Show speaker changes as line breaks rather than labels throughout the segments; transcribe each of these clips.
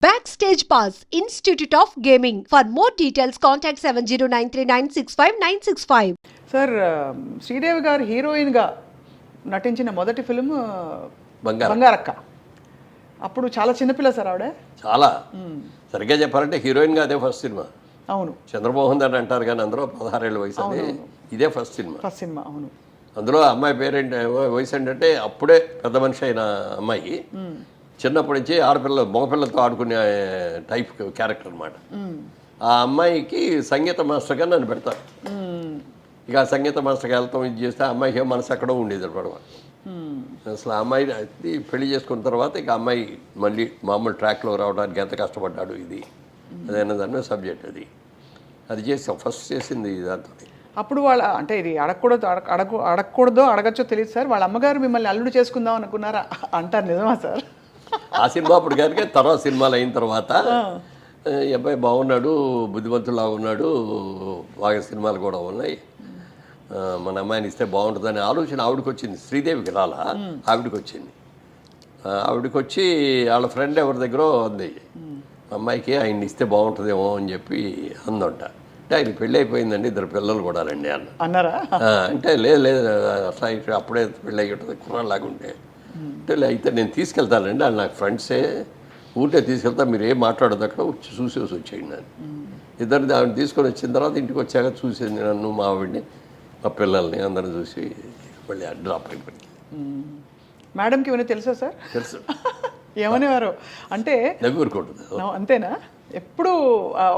Backstage Pass, Institute of Gaming. For more details, contact 70939659659.
Sir Sridevi గారు హీరోయిన్గా నటించిన మొదటి ఫిలిం బంగారక్క. అప్పుడు చాలా చిన్నపిల్ల సార్ ఆవిడ.
చాలా సరిగ్గా చెప్పాలంటే హీరోయిన్గా అదే ఫస్ట్ సినిమా.
అవును,
చంద్రమోహన్ అని అంటారు కానీ అందరూ 16 ఏళ్ళ వయసు అని ఇదే ఫస్ట్ సినిమా.
అవును.
అందులో అమ్మాయి పేరేంటి వయసు ఏంటంటే అప్పుడే పెద్ద మనిషి అయిన అమ్మాయి, చిన్నప్పటి నుంచి ఆడపిల్ల మగపిల్లలతో ఆడుకునే టైప్ క్యారెక్టర్ అనమాట. ఆ అమ్మాయికి సంగీత మాస్టర్గా నన్ను పెడతారు. ఇక ఆ సంగీత మాస్టర్కి వెళ్తాం, ఇది చేస్తే ఆ అమ్మాయికి మనసు ఎక్కడో ఉండేది పడవ. అసలు ఆ అమ్మాయి పెళ్లి చేసుకున్న తర్వాత ఇక అమ్మాయి మళ్ళీ మామూలు ట్రాక్లో రావడానికి ఎంత కష్టపడ్డాడు ఇది అదైనా దాని సబ్జెక్ట్ అది చేసాం. ఫస్ట్ చేసింది దాంతో.
అప్పుడు వాళ్ళ అంటే ఇది అడగకూడదో అడగచ్చో తెలియదు సార్, వాళ్ళ అమ్మగారు మిమ్మల్ని అల్లుడు చేసుకుందాం అనుకున్నారా అంటారు, నిజమా సార్?
ఆ సినిమా అప్పుడు కనుక తర్వాత సినిమాలు అయిన తర్వాత ఈ అబ్బాయి బాగున్నాడు, బుద్ధిమంతులా ఉన్నాడు, బాగా సినిమాలు కూడా ఉన్నాయి, మన అమ్మాయిని ఇస్తే బాగుంటుందనే ఆలోచన ఆవిడకి వచ్చింది. శ్రీదేవికి రాలా, ఆవిడకి వచ్చింది. ఆవిడకి వచ్చి వాళ్ళ ఫ్రెండ్ ఎవరి దగ్గర అంది, అమ్మాయికి ఆయన్ని ఇస్తే బాగుంటుందేమో అని చెప్పి అందంట. అంటే ఆయన పెళ్ళి అయిపోయిందండి, 2 పిల్లలు కూడా రండి
అన్నారా? అంటే
లేదు అసలు అప్పుడే పెళ్ళి అయ్యి ఉంటుంది కుర్రాలాగుంటే. అంటే అయితే నేను తీసుకెళ్తానండి, వాళ్ళు నాకు ఫ్రెండ్సే, ఊరికే తీసుకెళ్తా, మీరు ఏం మాట్లాడదు అక్కడ చూసి వచ్చేయండి అని. ఇద్దరు ఆవిడ తీసుకొని వచ్చిన తర్వాత ఇంటికి వచ్చాక చూసేది నన్ను, మా ఆవిడ్ని, మా పిల్లల్ని అందరిని చూసి మళ్ళీ డ్రాప్ అయిపోయింది.
మేడంకి ఏమైనా తెలుసా సార్?
తెలుసు.
ఏమనేవారు అంటే
నవ్వురుకుంటుంది
అంతేనా? ఎప్పుడు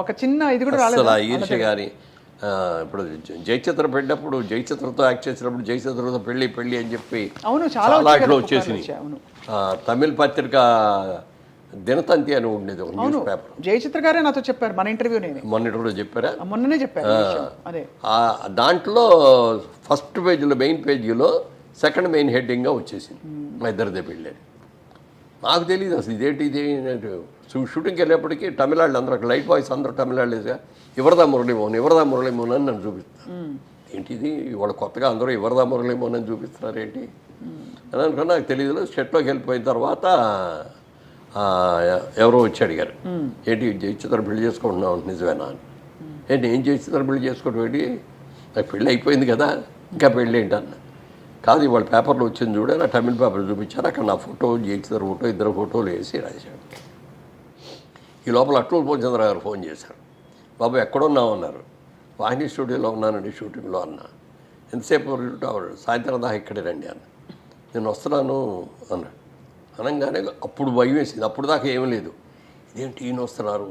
ఒక చిన్న ఇది కూడా రాలేదు
అసలు ఈర్ష్య గారి. ఇప్పుడు జయచిత్ర పెట్టినప్పుడు, జయచిత్రతో యాక్ట్ చేసినప్పుడు జయచిత్రతో పెళ్ళి అని చెప్పి
అవును చాలా
వచ్చేసింది. తమిళ పత్రిక దినతంతి అని ఉండేది ఒక న్యూస్ పేపర్.
జయచిత్ర గారే నాతో చెప్పారు మన ఇంటర్వ్యూ,
మొన్నటి కూడా చెప్పారా?
మొన్ననే చెప్పారు. అదే
దాంట్లో ఫస్ట్ పేజీలో, మెయిన్ పేజీలో సెకండ్ మెయిన్ హెడ్డింగ్గా వచ్చేసింది మా ఇద్దరిదే పెళ్ళి. నాకు తెలియదు అసలు ఇదేంటి ఇది. షూటింగ్కి వెళ్ళేప్పటికీ తమిళాళ్ళు అందరూ, లైట్ బాయ్స్ అందరూ తమిళాళ్ళేగా, ఇవరదా మురళీమోహన్ అని నన్ను చూపిస్తాను. ఏంటిది ఇవాళ కొత్తగా అందరూ ఇవరదా మురళీమోహన్ అని చూపిస్తున్నారు ఏంటి అని అనుకున్నా. నాకు తెలియదు. సెట్లోకి వెళ్ళిపోయిన తర్వాత ఎవరో వచ్చి అడిగారు, ఏంటి జయచిత్ర పెళ్లి చేసుకుంటున్నావు నిజమేనా అని. ఏంటి ఏం జయచిత్ర పెళ్లి చేసుకోవడం ఏంటి, నాకు పెళ్ళి అయిపోయింది కదా ఇంకా పెళ్ళి ఏంటి అన్న. కాదు ఇవాళ పేపర్లో వచ్చింది చూడ, నా తమిళ పేపర్ చూపించారు, అక్కడ నా ఫోటో, జయచిత్ర ఫోటో, 2 ఫోటోలు వేసి రాశాడు. ఈ లోపల అట్లూరు పూర్ణచంద్ర గారు ఫోన్ చేశారు, బాబు ఎక్కడున్నావు అన్నారు. వాహిని స్టూడియోలో ఉన్నానండి షూటింగ్లో అన్నా. ఎంతసేపు సాయంత్రం దాకా ఇక్కడే రండి అన్న. నేను వస్తున్నాను అన్నాడు. అనగానే అప్పుడు భయం వేసింది. అప్పుడు దాకా ఏమీ లేదు. ఇదేంటి ఈయన వస్తున్నారు,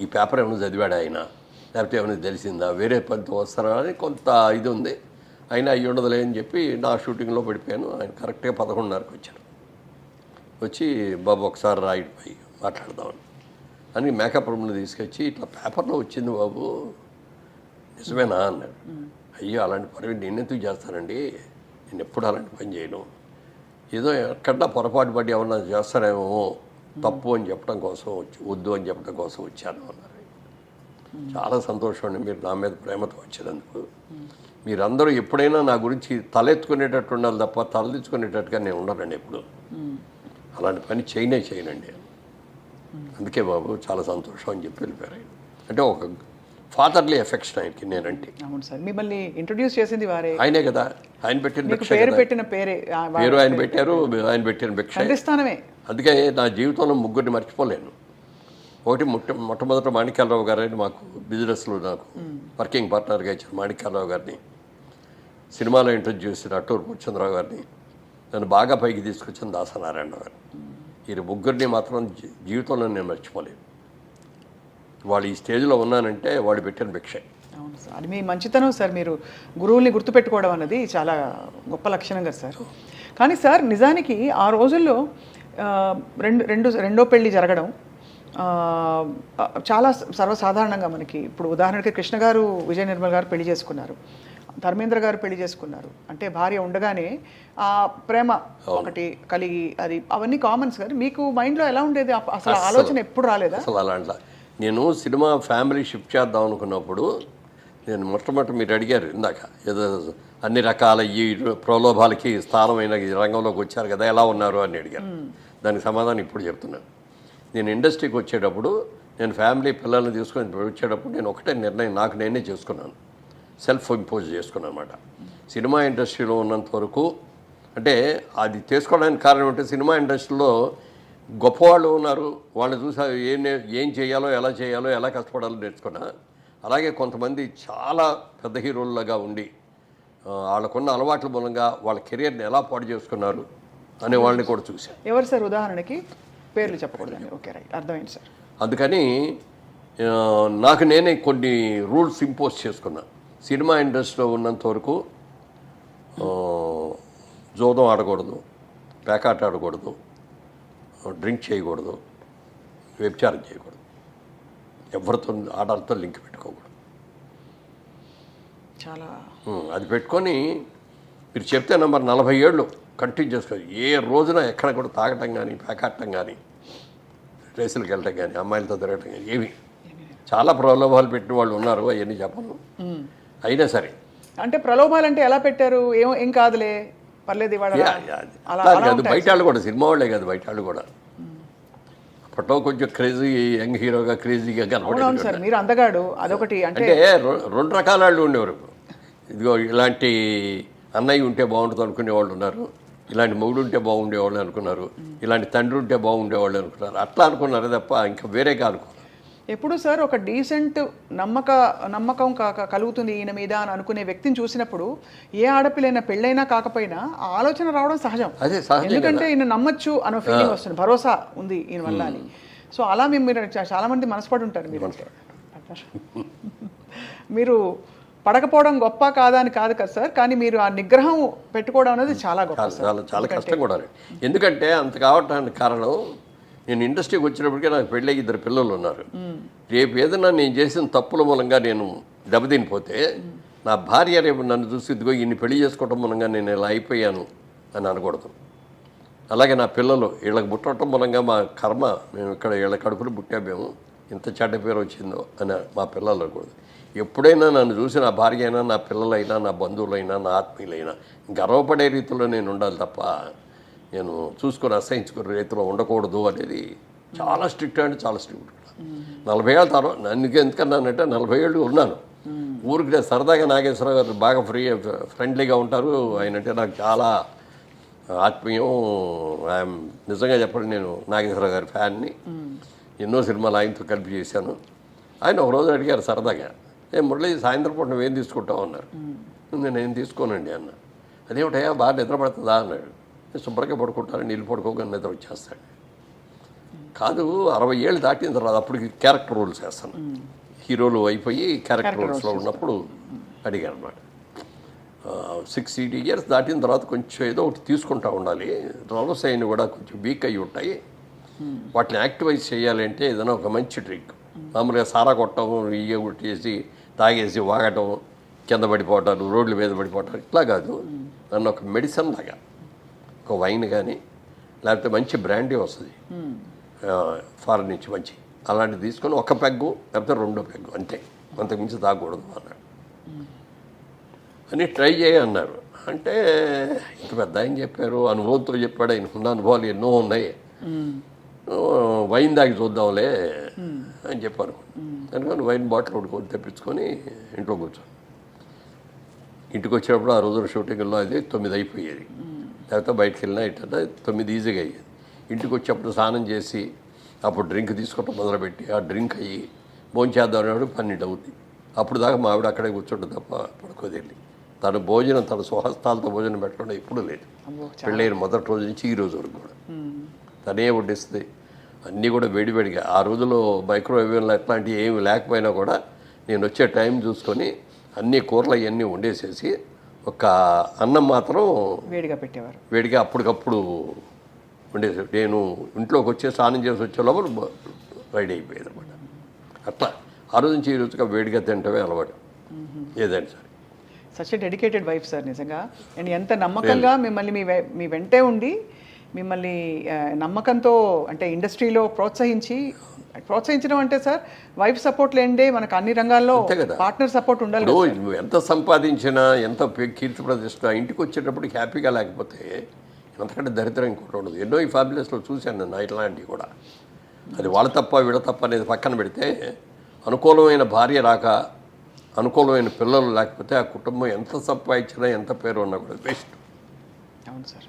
ఈ పేపర్ ఏమైనా చదివాడు ఆయన, లేకపోతే ఏమైనా తెలిసిందా, వేరే పనితో వస్తారా అని కొంత ఇది ఉంది. అయినా అయ్యి ఉండదులే అని చెప్పి నా షూటింగ్లో పడిపోయాను. ఆయన కరెక్ట్గా 11:30కి వచ్చారు. వచ్చి బాబు ఒకసారి రాయిపోయి మాట్లాడదామని అని మేకప్ రూమ్లో తీసుకొచ్చి, ఇట్లా పేపర్లో వచ్చింది బాబు నిజమేనా అన్నాడు. అయ్యో అలాంటి పని నేనెందుకు చేస్తానండి, నేను ఎప్పుడు అలాంటి పని చేయను, ఏదో ఎక్కడా పొరపాటు పడి ఎవరన్నా చేస్తారేమో తప్పు అని చెప్పడం కోసం వద్దు అని చెప్పడం కోసం వచ్చాను అన్నారు. చాలా సంతోషం అండి మీరు నా మీద ప్రేమతో వచ్చినందుకు. మీరందరూ ఎప్పుడైనా నా గురించి తలెత్తుకునేటట్టు ఉండాలి తప్ప తలదించుకునేటట్టుగా నేను ఉండనండి ఎప్పుడు. అలాంటి పని చేయనండి. అందుకే బాబు చాలా సంతోషం అని చెప్పి వెళ్ళిపోయారు. అంటే ఒక ఫాదర్లీ ఎఫెక్షన్ ఆయనకి నేనంటే.
అవును సార్, మిమ్మల్ని ఇంట్రొడ్యూస్ చేసింది వారే,
ఆయనే కదా. ఆయన పెట్టిన
పేరు పేరు
ఆయన పెట్టారు, ఆయన పెట్టిన భిక్ష. అందుకే నా జీవితంలో 3 మర్చిపోలేను. ఒకటి మొట్టమొదట మాణిక్యాలరావు గారు అని మాకు బిజినెస్లో నాకు వర్కింగ్ పార్ట్నర్గా ఇచ్చిన మాణిక్యాలరావు గారిని, సినిమాలో ఇంట్రొడ్యూస్ చేసిన అట్టూరు పూర్ణచంద్రరావు గారిని, నన్ను బాగా పైకి తీసుకొచ్చిన దాసనారాయణ గారు. ఈ 3 మాత్రం జీవితంలో నేను మర్చిపోలేను. వాళ్ళు ఈ స్టేజ్లో ఉన్నానంటే వాళ్ళు పెట్టిన భిక్ష.
అవును సార్, అది మీ మంచితనం సార్. మీరు గురువుల్ని గుర్తుపెట్టుకోవడం అన్నది చాలా గొప్ప లక్షణం కదా సార్. కానీ సార్ నిజానికి ఆ రోజుల్లో రెండో పెళ్ళి జరగడం చాలా సర్వసాధారణంగా మనకి. ఇప్పుడు ఉదాహరణకి కృష్ణ గారు, విజయ నిర్మల్ గారు పెళ్లి చేసుకున్నారు, ధర్మేంద్ర గారు పెళ్లి చేసుకున్నారు. అంటే భార్య ఉండగానే ఆ ప్రేమ ఒకటి కలిగి అది అవన్నీ కామన్స్ గారు. మీకు మైండ్లో ఎలా ఉండేది అసలు? ఆలోచన ఎప్పుడు రాలేదా?
అసలు అలాంటి నేను సినిమా ఫ్యామిలీ షిఫ్ట్ చేద్దాం అనుకున్నప్పుడు నేను మొట్టమొదటి మీరు అడిగారు ఇందాక, ఏదో అన్ని రకాల ఈ ప్రలోభాలకి స్థానమైన రంగంలోకి వచ్చారు కదా, ఎలా ఉన్నారు అని అడిగారు. దానికి సమాధానం ఇప్పుడు చెప్తున్నాను. నేను ఇండస్ట్రీకి వచ్చేటప్పుడు నేను ఫ్యామిలీ పిల్లల్ని తీసుకొని వచ్చేటప్పుడు నేను ఒకటే నిర్ణయం నాకు నేనే చేసుకున్నాను, సెల్ఫ్ ఇంపోజ్ చేసుకున్నాను అనమాట. సినిమా ఇండస్ట్రీలో ఉన్నంత వరకు అంటే అది చేసుకోవడానికి కారణం ఏంటంటే సినిమా ఇండస్ట్రీలో గొప్పవాళ్ళు ఉన్నారు, వాళ్ళు చూసా ఏం చేయాలో ఎలా కష్టపడాలో నేర్చుకున్నా. అలాగే కొంతమంది చాలా పెద్ద హీరోలుగా ఉండి వాళ్ళకున్న అలవాట్ల మూలంగా వాళ్ళ కెరియర్ని ఎలా పాడు చేసుకున్నారు అనే వాళ్ళని కూడా చూశాను.
ఎవరు సార్ ఉదాహరణకి? పేర్లు చెప్పకూడదండి. ఓకే, రైట్, అర్థమైంది సార్.
అందుకని నాకు నేనే కొన్ని రూల్స్ ఇంపోజ్ చేసుకున్నా. సినిమా ఇండస్ట్రీలో ఉన్నంత వరకు జోదం ఆడకూడదు, పేకాట ఆడకూడదు, డ్రింక్ చేయకూడదు, వ్యభిచారం చేయకూడదు, ఎవరితో ఆర్డర్తో లింక్ పెట్టుకోకూడదు.
చాలా
అది పెట్టుకొని మీరు చెప్తే నెంబర్ 40 ఏళ్ళు కంటిన్యూ చేసుకోవాలి. ఏ రోజున ఎక్కడ కూడా తాగటం కానీ, పేకాటం కానీ, రేసులకు వెళ్ళటం కానీ, అమ్మాయిలతో తిరగటం కానీ ఏమి చాలా ప్రలోభాలు పెట్టిన వాళ్ళు ఉన్నారు, అవన్నీ చెప్పను. అయినా సరే
అంటే ప్రలోభాలు అంటే ఎలా పెట్టారు? ఏం కాదులే, పర్లేదు ఇవాళ
కాదు, బయట వాళ్ళు కూడా, సినిమా వాళ్ళే కాదు, బయట వాళ్ళు కూడా అప్పట్లో కొంచెం క్రేజీ యంగ్ హీరోగా క్రేజీగా
కనపడేది సార్. మీరు అందగాడు అదొకటి అంటే
2 రకాల వాళ్ళు ఉండేవారు. ఇదిగో ఇలాంటి అన్నయ్య ఉంటే బాగుంటుంది అనుకునే వాళ్ళు ఉన్నారు, ఇలాంటి మొగుడు ఉంటే బాగుండేవాళ్ళు అనుకున్నారు, ఇలాంటి తండ్రి ఉంటే బాగుండేవాళ్ళు అనుకున్నారు. అట్లా అనుకున్నారు తప్ప ఇంకా వేరేగా అనుకున్నారు.
ఎప్పుడు సార్ ఒక డీసెంట్ నమ్మకం కలుగుతుంది ఈయన మీద అని అనుకునే వ్యక్తిని చూసినప్పుడు ఏ ఆడపిల్లైనా పెళ్ళైనా కాకపోయినా ఆ ఆలోచన రావడం సహజం. ఎందుకంటే ఈయన నమ్మచ్చు అనే ఫీలింగ్ వస్తుంది, భరోసా ఉంది ఈయన వల్ల అని. సో అలా మీరు చాలా మంది మనసుపడి ఉంటారు. మీరు పడకపోవడం గొప్ప కాదా అని కాదు కదా సార్, కానీ మీరు ఆ నిగ్రహం పెట్టుకోవడం అనేది చాలా గొప్ప,
చాలా కష్టం కూడా. ఎందుకంటే అంత కావటానికి కారణం నేను ఇండస్ట్రీకి వచ్చినప్పటికే నాకు పెళ్ళి 2 పిల్లలు ఉన్నారు. రేపు ఏదైనా నేను చేసిన తప్పుల మూలంగా నేను దెబ్బతినిపోతే నా భార్య రేపు నన్ను చూసి ఇదిగో ఇన్ని పెళ్లి చేసుకోవటం మూలంగా నేను ఇలా అయిపోయాను అని అనకూడదు. అలాగే నా పిల్లలు వీళ్ళకి పుట్టడం మూలంగా మా కర్మ, మేము ఇక్కడ వీళ్ళ కడుపులు పుట్టాము, ఇంత చెడ్డ పేరు వచ్చిందో అని మా పిల్లలు అనకూడదు. ఎప్పుడైనా నన్ను చూసి నా భార్య అయినా, నా పిల్లలైనా, నా బంధువులైనా, నా ఆత్మీయులైనా గర్వపడే రీతిలో నేను ఉండాలి తప్ప నేను చూసుకొని అసహించుకునే రీతిలో ఉండకూడదు అనేది చాలా స్ట్రిక్ట్, అంటే చాలా స్ట్రిక్ట్. 40 ఏళ్ళ తర్వాత నన్ను ఎందుకన్నానంటే 40 ఏళ్ళు ఉన్నాను ఊరికి. నేను సరదాగా నాగేశ్వరరావు గారు బాగా ఫ్రెండ్లీగా ఉంటారు, ఆయన అంటే నాకు చాలా ఆత్మీయం. ఐఎమ్ నిజంగా చెప్పండి, నేను నాగేశ్వరరావు గారి ఫ్యాన్ని, ఎన్నో సినిమాలు ఆయనతో కలిపి చేశాను. ఆయన ఒకరోజు అడిగారు సరదాగా, మురళి సాయంత్రం పూట నువ్వేం తీసుకుంటావు అన్నారు. నేను తీసుకోనండి అన్న. అదేమిటయా బాగా నిద్ర పడుతుందా అన్నాడు. శుభ్రంగా పడుకుంటాను, నీళ్ళు పడుకోగా నిద్ర వచ్చేస్తాడు. కాదు 60 ఏళ్ళు దాటిన తర్వాత అప్పటికి క్యారెక్టర్ రోల్స్ వేస్తాను, హీరోలు అయిపోయి క్యారెక్టర్ రోల్స్లో ఉన్నప్పుడు అడిగాను అనమాట. 60 ఇయర్స్ దాటిన తర్వాత కొంచెం ఏదో ఒకటి తీసుకుంటూ ఉండాలి, రోల్స్ అయిన కూడా కొంచెం వీక్ అయ్యి ఉంటాయి, వాటిని యాక్టివైజ్ చేయాలి అంటే ఏదైనా ఒక మంచి డ్రింక్. మామూలుగా సారా కొట్టడం, ఇయ్య కొట్టేసి తాగేసి వాగటం, కింద పడిపోవటాలు, రోడ్ల మీద పడిపోవటాలు ఇట్లా కాదు. నన్ను ఒక మెడిసిన్ లాగా ఒక వైన్ కానీ లేకపోతే మంచి బ్రాండీ వస్తుంది ఫారెన్ నుంచి మంచి, అలాంటివి తీసుకొని 1 పెగ్గు లేకపోతే 2 పెగ్గు అంతే, అంతకుమించి తాగకూడదు అన్నాడు. అని ట్రై చేయన్నారు. అంటే ఇంత పెద్ద ఆయన చెప్పారు, అనుభవంతో చెప్పాడు, ఆయనకున్న అనుభవాలు ఎన్నో ఉన్నాయి, వైన్ దాగి చూద్దాంలే అని చెప్పారు. అందుకని వైన్ బాటిల్ ఒకటి తెప్పించుకొని ఇంట్లో కూర్చొని, ఇంటికి వచ్చేటప్పుడు ఆ రోజున షూటింగ్లో అది 9 అయిపోయేది, లేకపోతే బయటకు వెళ్ళినా ఇట్లా 9 ఈజీగా అయ్యేది. ఇంటికి వచ్చేప్పుడు స్నానం చేసి అప్పుడు డ్రింక్ తీసుకోవటం మొదలుపెట్టి ఆ డ్రింక్ అయ్యి భోంచేద్దాం అనేవాడు 12 అవుతుంది. అప్పుడు దాకా మా ఆవిడ అక్కడే కూర్చుంటుంది తప్ప పడుకోది. వెళ్ళి తను భోజనం, తన స్వహస్తాలతో భోజనం పెట్టడం ఎప్పుడూ లేదు, పెళ్ళైన మొదటి రోజు నుంచి ఈ రోజు వరకు కూడా తనే వడ్డిస్తుంది. అన్నీ కూడా వేడివేడిగా, ఆ రోజులో మైక్రోవేవ్లో అట్లాంటివి ఏమి లేకపోయినా కూడా నేను వచ్చే టైం చూసుకొని అన్ని కూరలు అవన్నీ వండేసేసి ఒక అన్నం మాత్రం
వేడిగా పెట్టేవారు,
వేడిగా అప్పటికప్పుడు వండేసి నేను ఇంట్లోకి వచ్చే స్నానం చేసి వచ్చే లోపల రెడీ అయిపోయేది అనమాట. అట్లా ఆ రోజు నుంచి ఈ రోజుగా వేడిగా తింటమే అలవాటు ఏదైనా సరే.
Such a dedicated wife sir నిజంగా. అండ్ ఎంత నమ్మకంగా మిమ్మల్ని మీ వెంటే ఉండి మిమ్మల్ని నమ్మకంతో అంటే ఇండస్ట్రీలో ప్రోత్సహించడం అంటే సార్ వైఫ్ సపోర్ట్ లేండే మనకు అన్ని రంగాల్లో పార్ట్నర్ సపోర్ట్ ఉండాలి.
నువ్వు ఎంత సంపాదించినా, ఎంత కీర్తి ప్రతిష్ట, ఇంటికి వచ్చేటప్పుడు హ్యాపీగా లేకపోతే ఎంతకంటే దరిద్రం ఇంకోటి ఉండదు. ఎన్నో ఈ ఫ్యామిలీస్లో చూశాను నేను ఇట్లాంటివి కూడా. అది వాళ్ళ తప్ప వీళ్ళ తప్ప అనేది పక్కన పెడితే అనుకూలమైన భార్య రాక అనుకూలమైన పిల్లలు లేకపోతే ఆ కుటుంబం ఎంత సంపాదించినా ఎంత పేరు ఉన్నా కూడా వేస్ట్.
అవును సార్.